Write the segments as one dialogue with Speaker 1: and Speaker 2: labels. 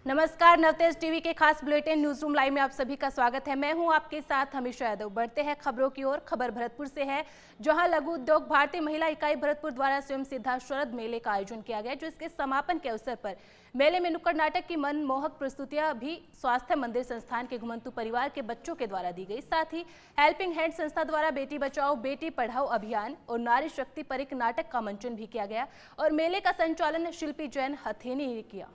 Speaker 1: नमस्कार, नवतेज टीवी के खास बुलेटिन न्यूज रूम लाइव में आप सभी का स्वागत है। मैं हूं आपके साथ हमेशा यादव। बढ़ते हैं खबरों की ओर। खबर भरतपुर से है, जहां लघु उद्योग भारतीय महिला इकाई भरतपुर द्वारा स्वयं सिद्धा शरद मेले का आयोजन किया गया, जो इसके समापन के अवसर पर मेले में नुक्कड़ नाटक की मनमोहक प्रस्तुतियां भी स्वास्थ्य मंदिर संस्थान के घुमंतु परिवार के बच्चों के द्वारा दी गई। साथ ही हेल्पिंग हैंड संस्था द्वारा बेटी बचाओ बेटी पढ़ाओ अभियान और नारी शक्ति पर एक नाटक का मंचन भी किया गया और मेले का संचालन शिल्पी जैन हथेनी ने किया।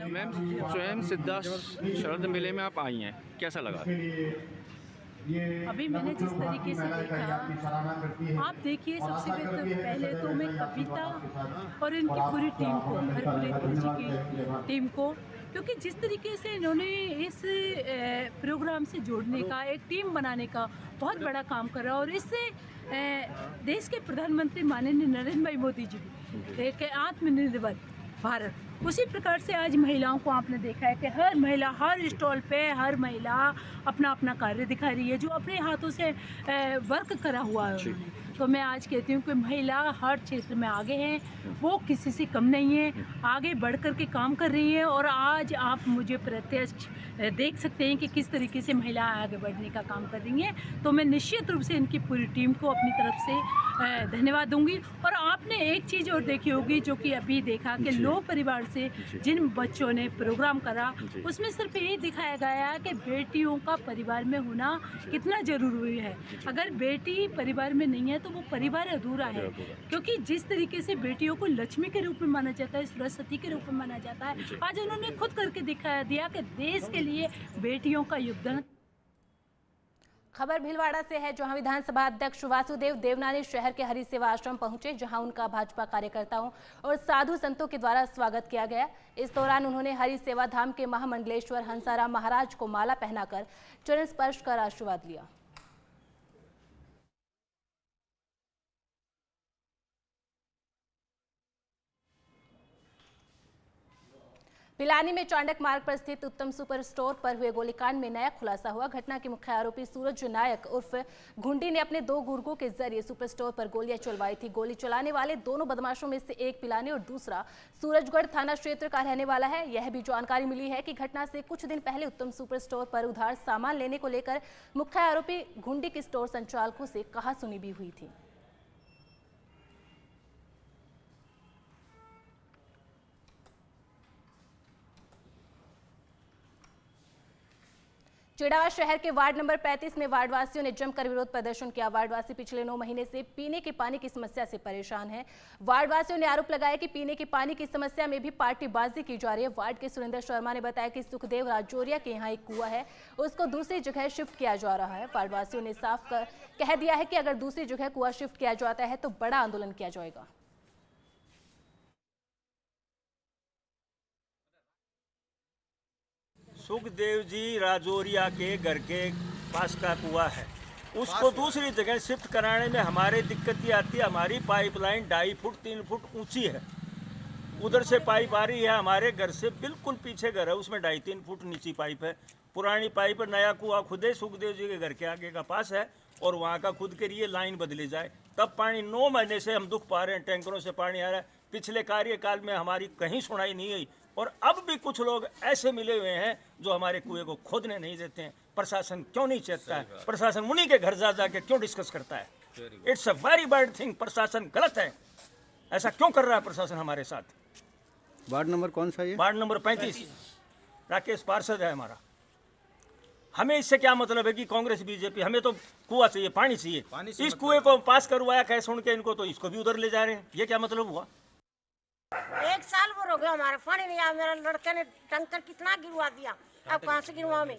Speaker 2: मैम, स्वयं सिद्धा शरद मेले में आप आई हैं, कैसा लगा?
Speaker 3: अभी मैंने जिस तरीके से देखा, आप देखिए, सबसे पहले तो मैं कविता और इनकी पूरी टीम को, हरप्रीत जी की टीम को, क्योंकि जिस तरीके से इन्होंने इस प्रोग्राम से जोड़ने का, एक टीम बनाने का बहुत बड़ा काम करा और इससे देश के प्रधानमंत्री माननीय नरेंद्र भाई मोदी जी भी एक आत्मनिर्भर भारत, उसी प्रकार से आज महिलाओं को आपने देखा है कि हर महिला हर स्टॉल पे हर महिला अपना अपना कार्य दिखा रही है, जो अपने हाथों से वर्क करा हुआ है उन्होंने। तो मैं आज कहती हूँ कि महिला हर क्षेत्र में आगे हैं, वो किसी से कम नहीं है, आगे बढ़ कर के काम कर रही है। और आज आप मुझे प्रत्यक्ष देख सकते हैं कि किस तरीके से महिला आगे बढ़ने का काम कर रही हैं। तो मैं निश्चित रूप से इनकी पूरी टीम को अपनी तरफ से धन्यवाद दूंगी। और आपने एक चीज़ और देखी होगी, जो कि अभी देखा कि लोक परिवार से जिन बच्चों ने प्रोग्राम करा, उसमें सिर्फ ये दिखाया गया कि बेटियों का परिवार में होना कितना जरूरी है। अगर बेटी परिवार में नहीं है तो वो परिवार अधूरा है, क्योंकि जिस तरीके से बेटियों को लक्ष्मी के रूप में माना जाता है, सरस्वती के रूप में माना जाता है, आज उन्होंने खुद करके दिखा दिया कि देश के लिए बेटियों का योगदान।
Speaker 1: खबर भीलवाड़ा से है, जहां विधानसभा अध्यक्ष वासुदेव देवनानी शहर के हरि सेवा आश्रम पहुंचे, जहां उनका भाजपा कार्यकर्ताओं और साधु संतों के द्वारा स्वागत किया गया। इस दौरान उन्होंने हरि सेवा धाम के महामंडलेश्वर हंसाराम महाराज को माला पहनाकर चरण स्पर्श कर आशीर्वाद लिया। पिलानी में चांडक मार्ग पर स्थित उत्तम सुपर स्टोर पर हुए गोलीकांड में नया खुलासा हुआ। घटना के मुख्य आरोपी सूरज नायक उर्फ घुंडी ने अपने 2 गुर्गों के जरिए सुपर स्टोर पर गोलियां चलवाई थी। गोली चलाने वाले दोनों बदमाशों में से एक पिलानी और दूसरा सूरजगढ़ थाना क्षेत्र का रहने वाला है। यह भी जानकारी मिली है कि घटना से कुछ दिन पहले उत्तम सुपर स्टोर पर उधार सामान लेने को लेकर मुख्य आरोपी घुंडी के स्टोर संचालकों से कहासुनी भी हुई थी। चिड़ावा शहर के वार्ड नंबर 35 में वार्डवासियों ने जमकर विरोध प्रदर्शन किया। वार्डवासी पिछले 9 महीने से पीने के पानी की समस्या से परेशान हैं। वार्डवासियों ने आरोप लगाया कि पीने के पानी की समस्या में भी पार्टीबाजी की जा रही है। वार्ड के सुरेंद्र शर्मा ने बताया कि सुखदेव राजौरिया के यहाँ एक कुआं है, उसको दूसरी जगह शिफ्ट किया जा रहा है। वार्डवासियों ने साफ कह दिया है कि अगर दूसरी जगह कुआं शिफ्ट किया जाता है तो बड़ा आंदोलन किया जाएगा।
Speaker 4: सुखदेव जी राजौरिया के घर के पास का कुआं है, उसको दूसरी जगह शिफ्ट कराने में हमारे दिक्कत ये आती है। हमारी पाइपलाइन 2.5 फुट 3 फुट ऊंची है, उधर से पाइप आ रही है, हमारे घर से बिल्कुल पीछे घर है, उसमें 2.5-3 फुट नीची पाइप है। पुरानी पाइप है, नया कुआं खुद ही सुखदेव जी के घर के आगे का पास है और वहाँ का खुद के लिए लाइन बदली जाए तब पानी। 9 महीने से हम दुख पा रहे हैं, टैंकरों से पानी आ रहा है। पिछले कार्यकाल में हमारी कहीं सुनाई नहीं हुई और अब भी कुछ लोग ऐसे मिले हुए हैं जो हमारे कुएं को खोदने नहीं देते हैं। प्रशासन क्यों नहीं चेतता है? प्रशासन उन्हीं के घर जा जाके क्यों डिस्कस करता है? It's a very bad thing. प्रशासन गलत है, ऐसा क्यों कर रहा है प्रशासन हमारे साथ?
Speaker 5: वार्ड नंबर कौन सा है?
Speaker 4: वार्ड नंबर 35 राकेश पार्षद है हमारा। हमें इससे क्या मतलब है कि कांग्रेस बीजेपी, हमें तो कुआं चाहिए, पानी चाहिए। इस कुएं को पास करवाया कैसे सुन के इनको, तो इसको भी उधर ले जा रहे हैं। ये क्या मतलब हुआ?
Speaker 6: 1 साल वो हो गया हमारा पानी नहीं आया। मेरा लड़के ने टंकर कितना गिरवा दिया, अब कहाँ से गिरवा में?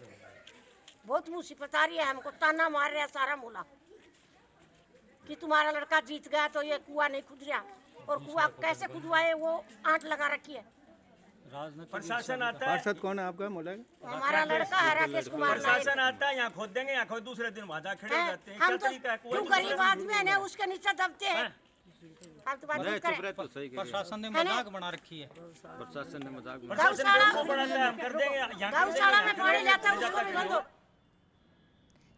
Speaker 6: बहुत मुसीबत आ रही है हमको, ताना मार रहा है सारा मोहल्ला कि तुम्हारा लड़का जीत गया तो ये कुआं नहीं खुद रहा। और कुआं कैसे खुदवाए वो आंट लगा रखी है।
Speaker 4: प्रशासन आता है।
Speaker 5: पार्षद कौन है आपका? मोला
Speaker 6: हमारा लड़का है राकेश कुमार।
Speaker 4: प्रशासन आता है, यहाँ खोद देंगे, यहाँ खोद दूसरे दिन वहाँ खड़े हो जाते हैं।
Speaker 6: हम
Speaker 4: क्या
Speaker 6: तो
Speaker 4: तरीका है?
Speaker 6: जो गरीब आदमी है ना उसके नीचे दबते हैं। हम तो बात नहीं करें।
Speaker 7: प्रशासन ने मजाक बना रखी है।
Speaker 5: प्रशासन ने मजाक
Speaker 4: प्रशासन को बढ़ाता है, हम कर देंगे।
Speaker 6: गौशाला में पानी जाता है उसको भी बंद।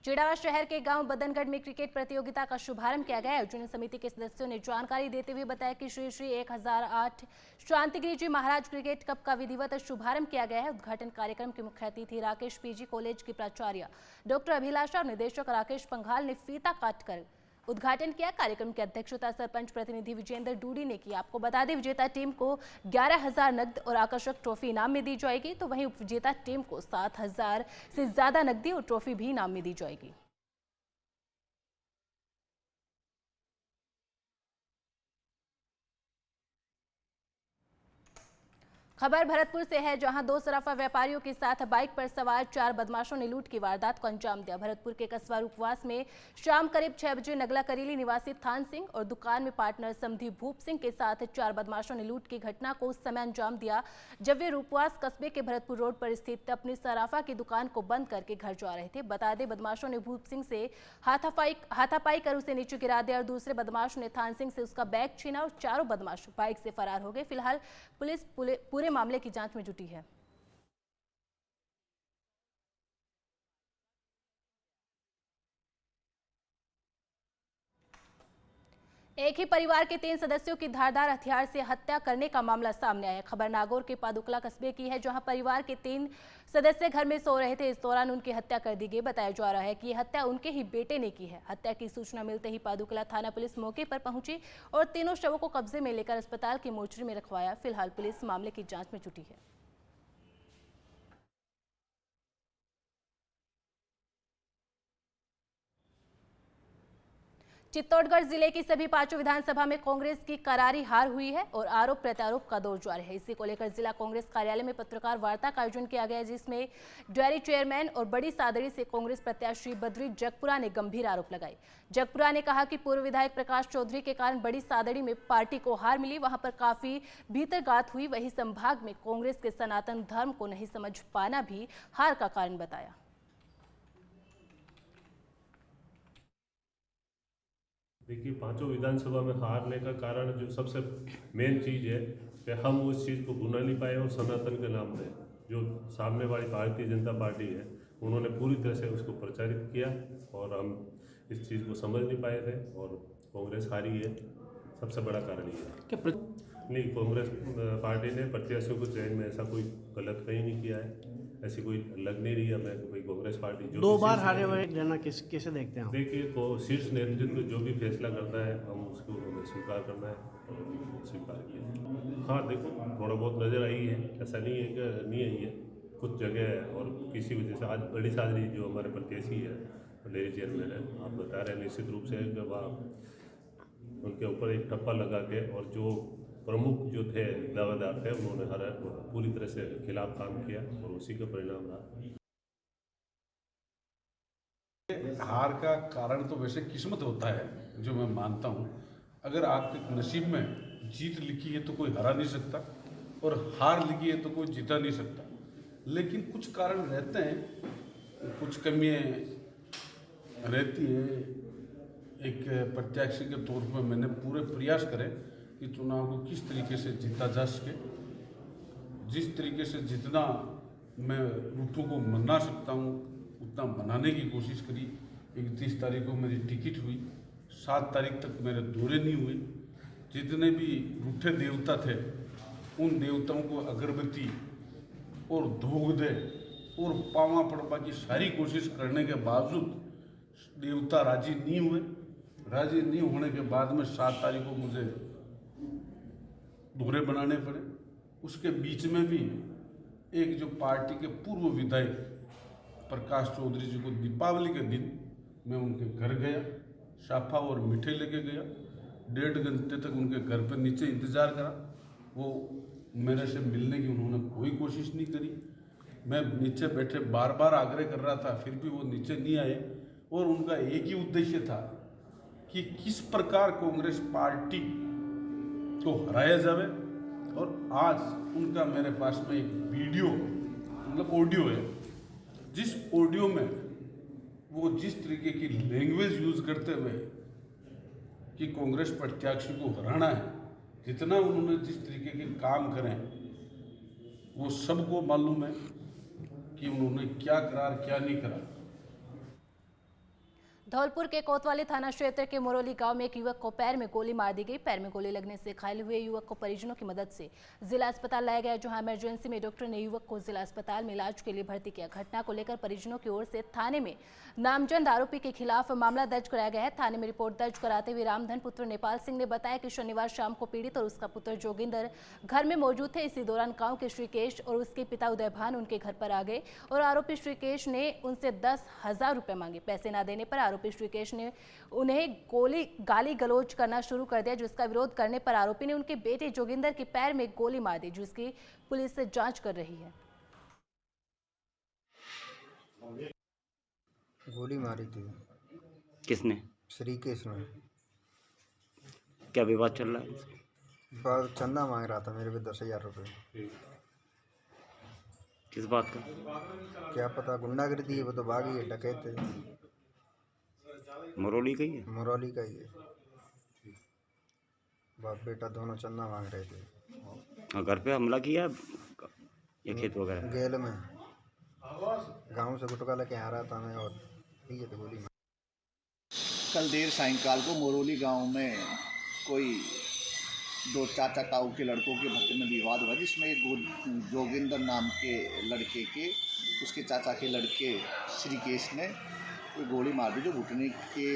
Speaker 1: चिड़ावा शहर के गांव बदनगढ़ में क्रिकेट प्रतियोगिता का शुभारंभ किया गया। आयोजन समिति के सदस्यों ने जानकारी देते हुए बताया कि श्री श्री 1008 शांतिगिरी जी महाराज क्रिकेट कप का विधिवत शुभारंभ किया गया है। उद्घाटन कार्यक्रम के मुख्य अतिथि राकेश पीजी कॉलेज की प्राचार्य डॉक्टर अभिलाषा और निदेशक राकेश पंघाल ने फीता काटकर उद्घाटन किया। कार्यक्रम की अध्यक्षता सरपंच प्रतिनिधि विजेंद्र डूडी ने की। आपको बता दें, विजेता टीम को 11,000 नकद और आकर्षक ट्रॉफी इनाम में दी जाएगी, तो वहीं उपविजेता टीम को 7,000 से ज्यादा नकदी और ट्रॉफी भी इनाम में दी जाएगी। खबर भरतपुर से है, जहां दो सराफा व्यापारियों के साथ बाइक पर सवार 4 बदमाशों ने लूट की वारदात को अंजाम दिया। भरतपुर के कस्बा रूपवास में शाम करीब 6 बजे नगला करेली निवासी थान सिंह और दुकान में पार्टनर समधी भूप सिंह के साथ 4 बदमाशों ने लूट की घटना को उस समय अंजाम दिया जब वे रूपवास कस्बे के भरतपुर रोड पर स्थित अपनी सराफा की दुकान को बंद करके घर जा रहे थे। बता दें, बदमाशों ने भूप सिंह से हाथापाई कर उसे नीचे गिरा दिया और दूसरे बदमाश ने थान सिंह से उसका बैग छीना और चारों बदमाश बाइक से फरार हो गए। फिलहाल पुलिस पूरे मामले की जांच में जुटी है। एक ही परिवार के 3 सदस्यों की धारदार हथियार से हत्या करने का मामला सामने आया। खबर नागौर के पादुकला कस्बे की है, जहां परिवार के 3 सदस्य घर में सो रहे थे। इस दौरान उनकी हत्या कर दी गई। बताया जा रहा है कि यह हत्या उनके ही बेटे ने की है। हत्या की सूचना मिलते ही पादुकला थाना पुलिस मौके पर पहुंची और तीनों शवों को कब्जे में लेकर अस्पताल की मोर्चरी में रखवाया। फिलहाल पुलिस मामले की जांच में जुटी है। चित्तौड़गढ़ जिले की सभी 5 विधानसभा में कांग्रेस की करारी हार हुई है और आरोप प्रत्यारोप का दौर जारी है। इसी को लेकर जिला कांग्रेस कार्यालय में पत्रकार वार्ता का आयोजन किया गया, जिसमें डेयरी चेयरमैन और बड़ी सादड़ी से कांग्रेस प्रत्याशी बद्री जगपुरा ने गंभीर आरोप लगाए। जगपुरा ने कहा कि पूर्व विधायक प्रकाश चौधरी के कारण बड़ी सादड़ी में पार्टी को हार मिली, वहां पर काफी भीतरगात हुई। वही संभाग में कांग्रेस के सनातन धर्म को नहीं समझ पाना भी हार का कारण बताया।
Speaker 8: देखिए, 5 विधानसभा में हारने का कारण जो सबसे मेन चीज़ है कि हम उस चीज़ को भुना नहीं पाए और सनातन के नाम पे जो सामने वाली भारतीय जनता पार्टी है उन्होंने पूरी तरह से उसको प्रचारित किया और हम इस चीज़ को समझ नहीं पाए थे और कांग्रेस हारी है। सबसे बड़ा कारण ये है। नहीं, कांग्रेस पार्टी ने प्रत्याशियों को चयन में ऐसा कोई गलत कहीं नहीं किया है। ऐसी कोई लग नहीं रही है हमें कि भाई कांग्रेस पार्टी जो 2 बार हारे हुए जाना कैसे देखते हैं? देखिए, को शीर्ष नेतृत्व जो भी फैसला करता है हम उसको हमें स्वीकार करना है और स्वीकार किया। हाँ, देखो, थोड़ा बहुत नज़र आई है, ऐसा नहीं है कि नहीं आई है। कुछ जगह है और किसी वजह से आज बड़ी सादरी जो हमारे प्रत्याशी है डेयरी चेयरमैन है, आप बता रहे हैं निश्चित रूप से कि वह उनके ऊपर एक ठप्पा लगा के और जो प्रमुख जो थे दावेदार थे उन्होंने हर पूरी तरह से खिलाफ काम किया और उसी का परिणाम रहा।
Speaker 9: हार का कारण तो वैसे किस्मत होता है, जो मैं मानता हूँ। अगर आपके नसीब में जीत लिखी है तो कोई हरा नहीं सकता और हार लिखी है तो कोई जीता नहीं सकता। लेकिन कुछ कारण रहते हैं, कुछ कमियाँ रहती है। एक प्रत्याशी के तौर पर मैंने पूरे प्रयास करे कि चुनाव को किस तरीके से जीता जा सके। जिस तरीके से जितना मैं रूटों को मना सकता हूँ उतना मनाने की कोशिश करी। 31 तारीख को मेरी टिकट हुई, 7 तारीख तक मेरे दौरे नहीं हुए। जितने भी रूठे देवता थे उन देवताओं को अगरबत्ती और धूप दे और पावा पड़वा की सारी कोशिश करने के बावजूद देवता राजी नहीं हुए। राजी नहीं होने के बाद में 7 तारीख को मुझे दोहरे बनाने पड़े। उसके बीच में भी एक जो पार्टी के पूर्व विधायक प्रकाश चौधरी जी को दीपावली के दिन मैं उनके घर गया, साफा और मीठे लेके गया। 1.5 घंटे तक उनके घर पर नीचे इंतज़ार करा। वो मेरे से मिलने की उन्होंने कोई कोशिश नहीं करी। मैं नीचे बैठे बार बार आग्रह कर रहा था, फिर भी वो नीचे नहीं आए। और उनका एक ही उद्देश्य था कि किस प्रकार कांग्रेस पार्टी को हराया जावे। और आज उनका मेरे पास में एक वीडियो मतलब ऑडियो है, जिस ऑडियो में वो जिस तरीके की लैंग्वेज यूज़ करते हुए कि कांग्रेस प्रत्याशी को हराना है, जितना उन्होंने जिस तरीके के काम करें वो सबको मालूम है कि उन्होंने क्या करा क्या नहीं करा।
Speaker 1: धौलपुर के कोतवाली थाना क्षेत्र के मोरोली गांव में एक युवक को पैर में गोली मार दी गई। पैर में गोली लगने से घायल हुए युवक को परिजनों की मदद से जिला अस्पताल लाया गया, जहां इमरजेंसी में डॉक्टर ने युवक को जिला अस्पताल में इलाज के लिए भर्ती किया। घटना को लेकर परिजनों की ओर से थाने में नामजद आरोपी के खिलाफ मामला दर्ज कराया गया है। थाने में रिपोर्ट दर्ज कराते हुए रामधन पुत्र नेपाल सिंह ने बताया कि शनिवार शाम को पीड़ित और उसका पुत्र जोगिंदर घर में मौजूद थे। इसी दौरान गाँव के श्रीकेश और उसके पिता उदय भान उनके घर पर आ गए और आरोपी श्रीकेश ने उनसे 10,000 रुपए मांगे। पैसे न देने पर आरोपी श्रीकेश ने उन्हें गाली गलौज करना शुरू कर दिया, जिसका विरोध करने पर आरोपी ने उनके बेटे जोगिंदर के पैर में गोली मार दी, जिसकी पुलिस से जांच कर रही है।
Speaker 10: गोली मारी थी।
Speaker 5: किसने?
Speaker 10: श्रीकेश ने।
Speaker 5: क्या विवाद चल रहा है?
Speaker 10: बात चंदा मांग रहा था मेरे पे 10,000 रुपये।
Speaker 5: किस बात का?
Speaker 10: क्या पता, गुंडागर्दी है, वो तो भागी है, डकैत है।
Speaker 5: मरौली का ही है?
Speaker 10: मरौली का ही है। बाप बेटा दोनों चंदा मांग रहे थे।
Speaker 5: घर पे हमला किया या खेत वगैरह?
Speaker 10: गेल में गांव से गुटका लेके आ रहा था मैं और ठीक है तो गोली मार।
Speaker 11: कल देर सायंकाल को मोरोली गांव में कोई दो चाचा ताऊ के लड़कों के मध्य में विवाद हुआ, जिसमें एक जोगिंदर नाम के लड़के के उसके चाचा के लड़के श्रीकेश ने कोई गोली मार दी, जो घुटने के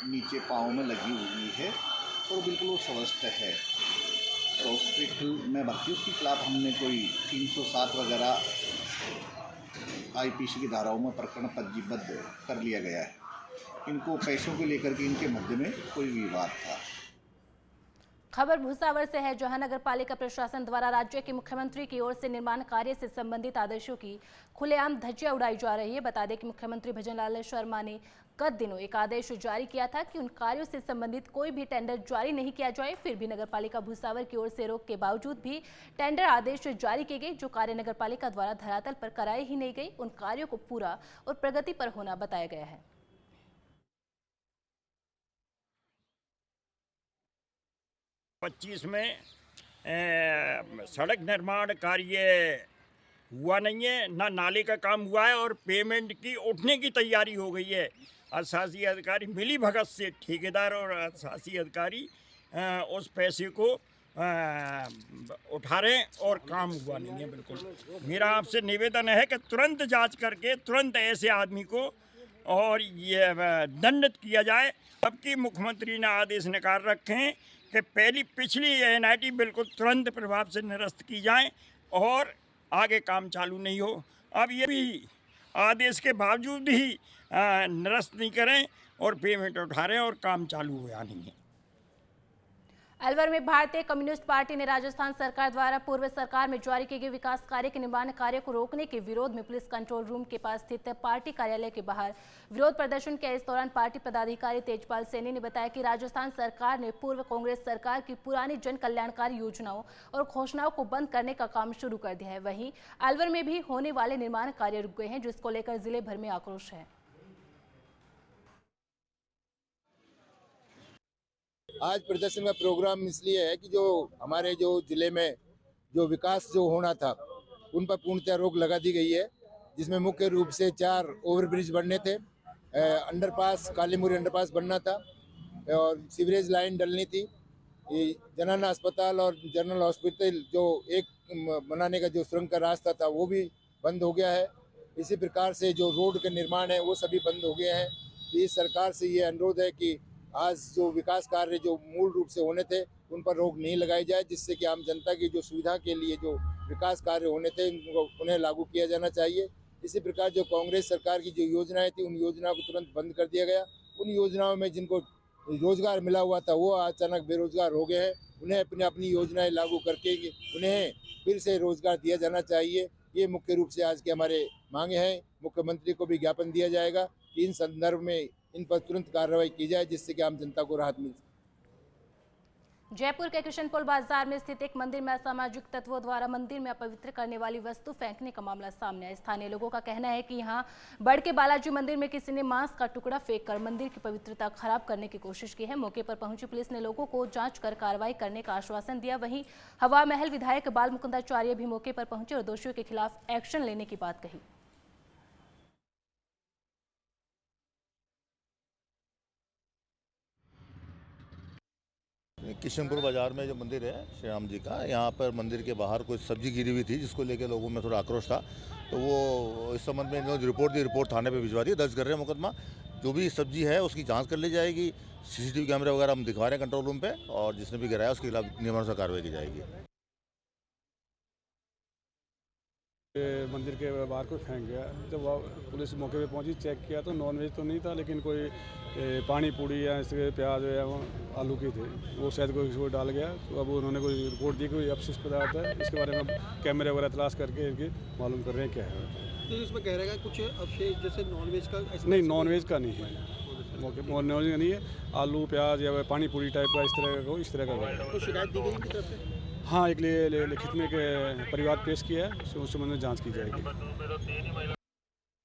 Speaker 11: नीचे पाँव में लगी हुई है और बिल्कुल वो स्वस्थ है और हॉस्पिटल में भर्ती। उसके खिलाफ हमने कोई 307 वगैरह IPC की धाराओं में प्रकरण पंजीबद्ध कर लिया गया है। इनको पैसों को लेकर के इनके मध्य में कोई विवाद था।
Speaker 1: खबर भूसावर से है, जहां नगर पालिका प्रशासन द्वारा राज्य के मुख्यमंत्री की ओर से निर्माण कार्य से संबंधित आदेशों की खुलेआम धज्जियां उड़ाई जा रही है। बता दें कि मुख्यमंत्री भजनलाल शर्मा ने गत दिनों एक आदेश जारी किया था कि उन कार्यों से संबंधित कोई भी टेंडर जारी नहीं किया जाए। फिर भी नगर पालिका भूसावर की ओर से रोक के बावजूद भी टेंडर आदेश जारी किए गए। जो कार्य नगर पालिका द्वारा धरातल पर कराए ही नहीं गए, उन कार्यों को पूरा और प्रगति पर होना बताया गया है।
Speaker 4: 25 में सड़क निर्माण कार्य हुआ नहीं है, ना नाले का काम हुआ है और पेमेंट की उठने की तैयारी हो गई है। शासी अधिकारी मिली भगत से ठेकेदार और शासी अधिकारी उस पैसे को उठा रहे हैं और काम हुआ नहीं है। बिल्कुल मेरा आपसे निवेदन है कि तुरंत जांच करके तुरंत ऐसे आदमी को और ये दंडित किया जाए। सबकी मुख्यमंत्री ने आदेश निकाल रखे हैं कि पिछली NIT बिल्कुल तुरंत प्रभाव से निरस्त की जाए और आगे काम चालू नहीं हो। अब ये भी आदेश के बावजूद ही निरस्त नहीं करें और पेमेंट उठा रहे हैं और काम चालू हुआ नहीं है।
Speaker 1: अलवर में भारतीय कम्युनिस्ट पार्टी ने राजस्थान सरकार द्वारा पूर्व सरकार में जारी किए गए विकास कार्य के निर्माण कार्य को रोकने के विरोध में पुलिस कंट्रोल रूम के पास स्थित पार्टी कार्यालय के बाहर विरोध प्रदर्शन किया। इस दौरान पार्टी पदाधिकारी तेजपाल सैनी ने बताया कि राजस्थान सरकार ने पूर्व कांग्रेस सरकार की पुरानी जन कल्याणकारी योजनाओं और घोषणाओं को बंद करने का काम शुरू कर दिया है। वहीं अलवर में भी होने वाले निर्माण कार्य रुक गए हैं, जिसको लेकर जिले भर में आक्रोश है।
Speaker 12: आज प्रदर्शन का प्रोग्राम इसलिए है कि जो हमारे जो ज़िले में जो विकास जो होना था उन पर पूर्णतः रोक लगा दी गई है, जिसमें मुख्य रूप से 4 ओवरब्रिज बनने थे, अंडरपास कालीमुरी अंडरपास बनना था और सीवरेज लाइन डलनी थी। जनरल अस्पताल और जनरल हॉस्पिटल जो एक बनाने का जो सुरंग का रास्ता था वो भी बंद हो गया है। इसी प्रकार से जो रोड के निर्माण है वो सभी बंद हो गए हैं। इस सरकार से ये अनुरोध है कि आज जो विकास कार्य जो मूल रूप से होने थे उन पर रोक नहीं लगाई जाए, जिससे कि आम जनता की जो सुविधा के लिए जो विकास कार्य होने थे उन्हें लागू किया जाना चाहिए। इसी प्रकार जो कांग्रेस सरकार की जो योजनाएं थी उन योजनाओं को तुरंत बंद कर दिया गया। उन योजनाओं में जिनको रोजगार मिला हुआ था वो अचानक बेरोजगार हो गए हैं, उन्हें अपनी योजनाएं लागू करके उन्हें फिर से रोजगार दिया जाना चाहिए। ये मुख्य रूप से आज के हमारे मांगे हैं। मुख्यमंत्री को भी ज्ञापन दिया जाएगा कि इन संदर्भ में इन पर तुरंत कार्रवाई की जाए, जिससे कि आम जनता को राहत मिल सके।
Speaker 1: जयपुर के किशनपुर बाजार में स्थित एक मंदिर में असामाजिक तत्वों द्वारा मंदिर में अपवित्र करने वाली वस्तु फेंकने का मामला सामने आया। स्थानीय लोगों का कहना है कि यहां बड़के बालाजी मंदिर में किसी ने मांस का टुकड़ा फेंककर मंदिर की पवित्रता खराब करने की कोशिश की है। मौके पर पहुंची पुलिस ने लोगों को जांच कर कार्रवाई करने का आश्वासन दिया। वहीं हवा महल विधायक बाल मुकुंदाचार्य भी मौके पर पहुंचे और दोषियों के खिलाफ एक्शन लेने की बात कही।
Speaker 12: किशनपुर बाज़ार में जो मंदिर है श्री राम जी का, यहाँ पर मंदिर के बाहर कुछ सब्जी गिरी हुई थी जिसको लेकर लोगों में थोड़ा आक्रोश था। तो वो इस संबंध में इन्होंने रिपोर्ट थाने पे भिजवा दी, दर्ज कर रहे हैं मुकदमा। जो भी सब्जी है उसकी जांच कर ली जाएगी। CCTV कैमरे वगैरह हम दिखा रहे हैं कंट्रोल रूम पे, और जिसने भी गिराया उसके खिलाफ नियमानुसार कार्रवाई की जाएगी।
Speaker 13: मंदिर के बाहर कोई फेंक गया। जब पुलिस मौके पे पहुंची, चेक किया तो नॉनवेज तो नहीं था, लेकिन कोई पानी पूड़ी या इसके प्याज या आलू की थे, वो शायद कोई डाल गया। तो अब उन्होंने कोई रिपोर्ट दी, कोई अपशिष्ट पदार्थ है, इसके बारे में कैमरे वगैरह तलाश करके इनकी मालूम कर रहे हैं क्या है।
Speaker 14: तो इसमें कह रहा है कुछ अवशेष जैसे नॉनवेज का?
Speaker 13: नहीं, नॉनवेज का नहीं है, नॉनवेज का नहीं है। आलू प्याज या पानी पूड़ी टाइप का इस तरह का।
Speaker 14: तो शिकायत दी गई की तरफ से?
Speaker 13: हाँ, एक लिखित में के परिवार पेश किया है, उस संबंध में जांच की जाएगी।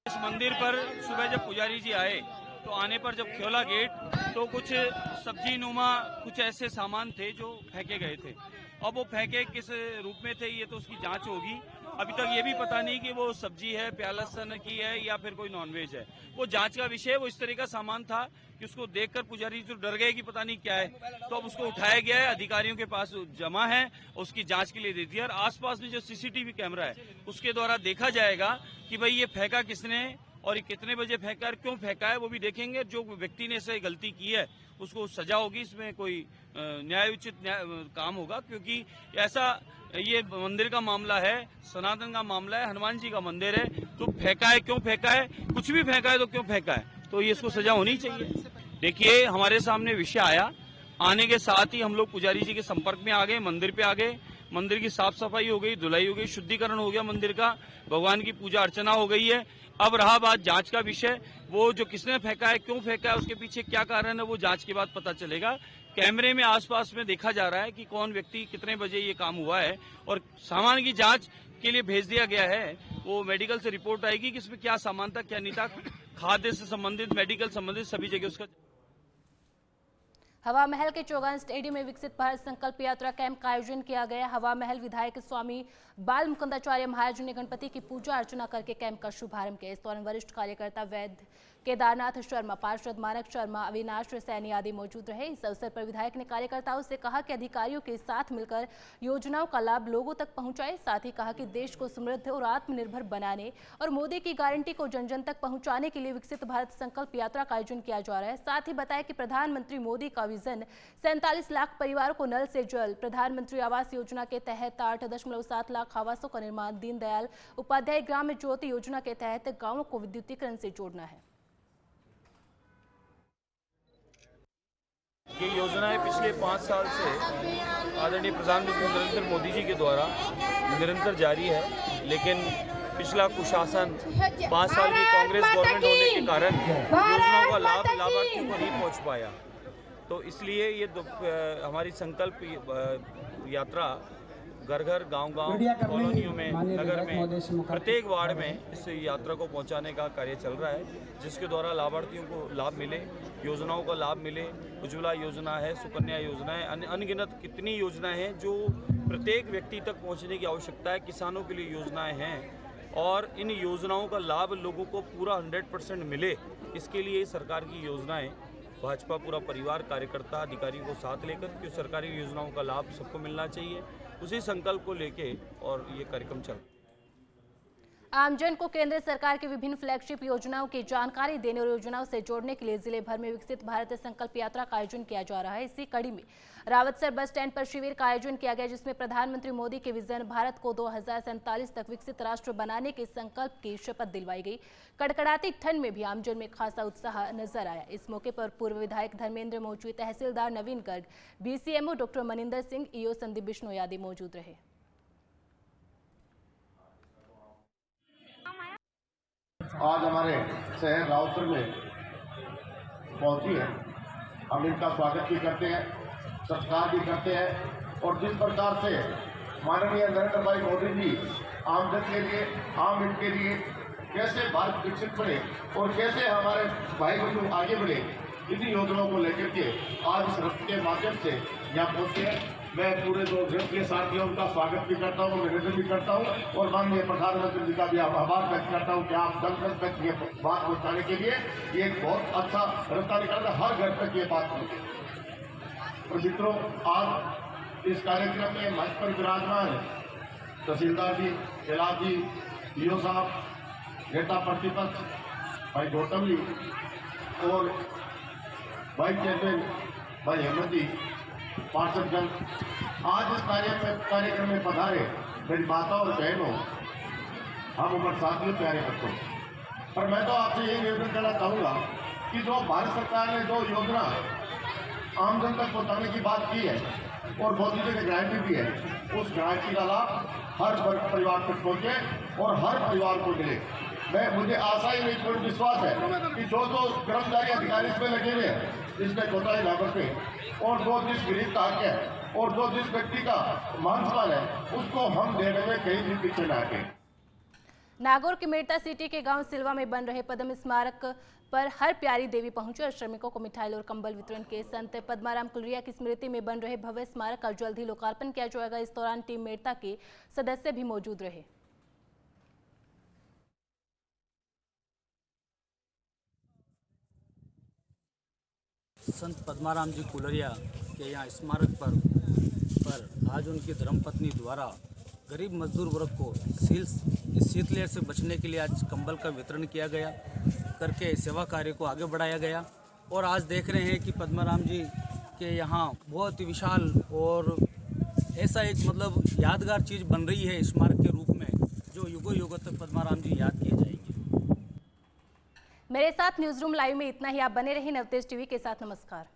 Speaker 7: इस मंदिर पर सुबह जब पुजारी जी आए तो आने पर जब खोला गेट तो कुछ सब्जी नुमा कुछ ऐसे सामान थे जो फेंके गए थे। अब वो फेंके किस रूप में थे ये तो उसकी जांच होगी। अभी तक ये भी पता नहीं कि वो सब्जी है, प्यालसन की है या फिर कोई नॉनवेज है। वो जांच का विषय है। वो इस तरह का सामान था कि उसको देखकर पुजारी तो डर गए कि पता नहीं क्या है, तो अब उसको उठाया गया है, अधिकारियों के पास जमा है, उसकी जांच के लिए दे दिया। और आसपास में जो CCTV कैमरा है उसके द्वारा देखा जाएगा कि भाई ये फेंका किसने और ये कितने बजे फेंका और क्यों फेंका है, वो भी देखेंगे। जो व्यक्ति ने ऐसे गलती की है उसको सजा होगी, इसमें कोई न्यायोचित काम होगा, क्योंकि ऐसा ये मंदिर का मामला है, सनातन का मामला है, हनुमान जी का मंदिर है। तो फेंका है, क्यों फेंका है, कुछ भी फेंका है तो क्यों फेंका है, तो ये इसको सजा होनी चाहिए। देखिए, हमारे सामने विषय आया, आने के साथ ही हम लोग पुजारी जी के संपर्क में आ गए, मंदिर पे आ गए। मंदिर की साफ सफाई हो गई, धुलाई हो गई, शुद्धिकरण हो गया मंदिर का, भगवान की पूजा अर्चना हो गई है। अब रहा बात जांच का विषय, वो जो किसने फेंका है, क्यों फेंका है, उसके पीछे क्या कारण है, वो जांच के बाद पता चलेगा। कैमरे में आसपास में देखा जा रहा है कि कौन व्यक्ति कितने बजे ये काम हुआ है, और सामान की जांच के लिए भेज दिया गया है। वो मेडिकल से रिपोर्ट आएगी कि इसमें क्या सामान था, क्या नहीं था, खाद्य से संबंधित, मेडिकल संबंधित सभी जगह उसका।
Speaker 1: हवा महल के चौगान स्टेडियम में विकसित भारत संकल्प यात्रा कैंप का आयोजन किया गया। हवा महल विधायक स्वामी बाल मुकुंदाचार्य महाराज ने गणपति की पूजा अर्चना करके कैंप का शुभारंभ किया। इस दौरान वरिष्ठ कार्यकर्ता वैद्य केदारनाथ शर्मा, पार्षद मानक शर्मा, अविनाश सैनी आदि मौजूद रहे। इस अवसर पर विधायक ने कार्यकर्ताओं से कहा कि अधिकारियों के साथ मिलकर योजनाओं का लाभ लोगों तक पहुंचाए। साथ ही कहा कि देश को समृद्ध और आत्मनिर्भर बनाने और मोदी की गारंटी को जन जन तक पहुंचाने के लिए विकसित भारत संकल्प यात्रा का आयोजन किया जा रहा है। साथ ही बताया कि प्रधानमंत्री मोदी का विजन 47 लाख परिवारों को नल से जल, प्रधानमंत्री आवास योजना के तहत 8.7 लाख आवासों का निर्माण, दीनदयाल उपाध्याय ग्राम ज्योति योजना के तहत गांवों को विद्युतीकरण से जोड़ना है।
Speaker 2: ये योजनाएं पिछले 5 साल से आदरणीय प्रधानमंत्री नरेंद्र मोदी जी के द्वारा निरंतर जारी है, लेकिन पिछला कुशासन 5 साल की कांग्रेस गवर्नमेंट होने के कारण योजनाओं का लाभ लाभार्थियों को नहीं पहुंच पाया। तो इसलिए ये हमारी संकल्प यात्रा घर घर, गांव-गांव, कॉलोनियों में, नगर में, प्रत्येक वार्ड में इस यात्रा को पहुंचाने का कार्य चल रहा है, जिसके द्वारा लाभार्थियों को लाभ मिले, योजनाओं का लाभ मिले। उज्ज्वला योजना है, सुकन्या योजना है, अनगिनत कितनी योजनाएं हैं जो प्रत्येक व्यक्ति तक पहुंचने की आवश्यकता है। किसानों के लिए योजनाएं हैं और इन योजनाओं का लाभ लोगों को पूरा 100% मिले, इसके लिए सरकार की योजनाएं, भाजपा पूरा परिवार, कार्यकर्ता, अधिकारियों को साथ लेकर कि सरकारी योजनाओं का लाभ सबको मिलना चाहिए, उसी संकल्प को लेके और ये कार्यक्रम चल।
Speaker 1: आमजन को केंद्र सरकार की विभिन्न फ्लैगशिप योजनाओं की जानकारी देने और योजनाओं से जोड़ने के लिए जिले भर में विकसित भारत संकल्प यात्रा का आयोजन किया जा रहा है। इसी कड़ी में रावतसर बस स्टैंड पर शिविर का आयोजन किया गया, जिसमें प्रधानमंत्री मोदी के विजन भारत को 2047 तक विकसित राष्ट्र बनाने के संकल्प की शपथ दिलवाई गई। कड़कड़ाती ठंड में भी आमजन में खासा उत्साह नजर आया। इस मौके पर पूर्व विधायक धर्मेंद्र मोची, तहसीलदार Naveen Garg, BCMO doctor Maninder Singh, EO Sandeep Bishnoi आदि मौजूद रहे।
Speaker 12: आज हमारे शहर रावतसर में पहुंची है, हम इनका स्वागत भी करते हैं, सत्कार भी करते हैं। और जिस प्रकार से माननीय नरेंद्र भाई मोदी जी आमजन के लिए, आम हित के लिए कैसे भारत विकसित बने और कैसे हमारे भाई बंधु आगे बढ़े, इन्हीं योजनाओं को लेकर के आज इस रथ के माध्यम से यहाँ पहुँचे हैं। मैं पूरे रथ के साथियों का स्वागत भी करता हूँ, अभिनंदन भी करता हूँ और माननीय प्रधानमंत्री जी का भी आभार व्यक्त करता हूँ कि आप जन जन तक ये बात पहुँचाने के लिए ये एक बहुत अच्छा रास्ता निकाला, हर घर तक ये बात पहुँचे।
Speaker 15: और मित्रों, आज इस कार्यक्रम में मंच पर विराजमान तहसीलदार जी, एलाज जी, ईओ साहब, नेता प्रतिपक्ष भाई गौतम जी और वाइस चेयरमैन भाई अहमद जी, पार्षदगण, आज इस कार्यक्रम में पधारे मेरी माता और बहनों, हम उम्र साथियों, प्यारे बच्चों, पर मैं तो आपसे यही निवेदन करना चाहूँगा कि जो भारत सरकार ने जो योजना आमजन तक पहुँचाने की बात की है और मोदी जी ने गारंटी दी है, उस गारंटी का लाभ हर परिवार तक पहुँचे और हर परिवार को मिले। मुझे आशा ही नहीं, पूर्ण विश्वास है कि जो कर्मचारी अधिकारी इसमें लगे हुए हैं, इसमें कोताही ना बरतें और जो जिस गरीब का हक है और जो जिस व्यक्ति का मान सम्मान है, उसको हम देने में कहीं भी पीछे ना हटें।
Speaker 1: नागौर के मेड़ता सिटी के गांव सिलवा में बन रहे पद्म स्मारक पर हर प्यारी देवी पहुंचे और श्रमिकों को मिठाई और कंबल वितरण के संत पद्माराम कुलरिया की स्मृति में बन रहे भव्य स्मारक का जल्द ही लोकार्पण किया जाएगा। इस दौरान टीम मेड़ता के सदस्य भी मौजूद रहे।
Speaker 16: संत पद्माराम जी कुलरिया के यहाँ स्मारक पर आज उनकी धर्मपत्नी द्वारा गरीब मजदूर वर्ग को शीतलहर से बचने के लिए आज कंबल का वितरण किया गया, करके सेवा कार्य को आगे बढ़ाया गया। और आज देख रहे हैं कि पद्माराम जी के यहाँ बहुत ही विशाल और ऐसा एक यादगार चीज़ बन रही है स्मारक के रूप में, जो युगों युगों तक पद्माराम जी याद किए जाएंगे।
Speaker 1: मेरे साथ न्यूज़ रूम लाइव में इतना ही। आप बने रहिए नवतेज टीवी के साथ। नमस्कार।